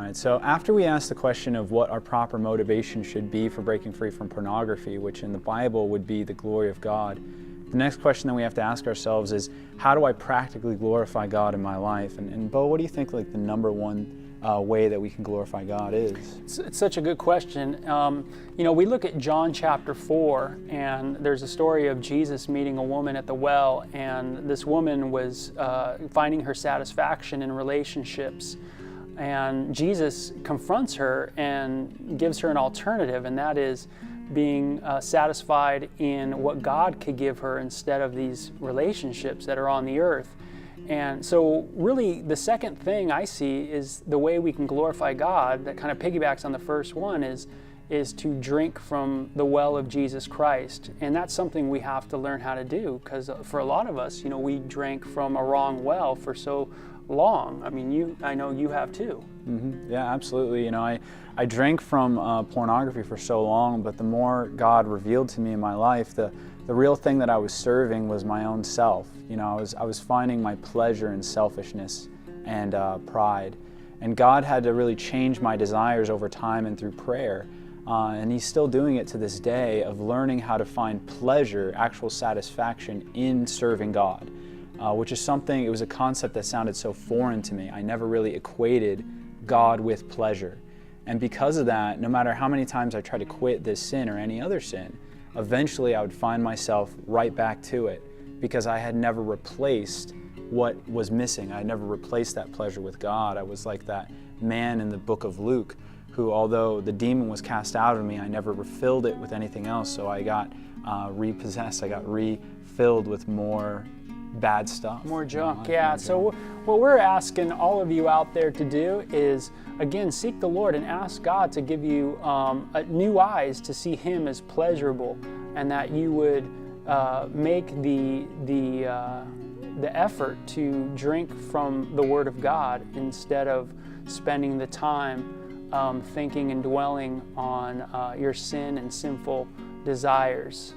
right, so after we ask the question of what our proper motivation should be for breaking free from pornography, which in the Bible would be the glory of God, the next question that we have to ask ourselves is, how do I practically glorify God in my life? And Bo, what do you think like the number one way that we can glorify God is? It's such a good question. We look at John chapter 4, and there's a story of Jesus meeting a woman at the well, and this woman was finding her satisfaction in relationships. And Jesus confronts her and gives her an alternative, and that is being satisfied in what God could give her instead of these relationships that are on the earth. And so really the second thing I see is the way we can glorify God that kind of piggybacks on the first one is to drink from the well of Jesus Christ. And that's something we have to learn how to do, because for a lot of us, we drank from a wrong well for so long. I mean, I know you have too. Mm-hmm. Yeah, absolutely. I drank from pornography for so long, but the more God revealed to me in my life, the real thing that I was serving was my own self. I was finding my pleasure in selfishness and pride. And God had to really change my desires over time and through prayer. And He's still doing it to this day, of learning how to find pleasure, actual satisfaction in serving God. Which is something, it was a concept that sounded so foreign to me. I never really equated God with pleasure. And because of that, no matter how many times I tried to quit this sin or any other sin, eventually I would find myself right back to it, because I had never replaced what was missing. I had never replaced that pleasure with God. I was like that man in the book of Luke, who, although the demon was cast out of me, I never refilled it with anything else. So I got repossessed, I got refilled with more bad stuff. More junk, yeah. So what we're asking all of you out there to do is, again, seek the Lord and ask God to give you new eyes to see Him as pleasurable, and that you would make the effort to drink from the Word of God instead of spending the time thinking and dwelling on your sin and sinful desires.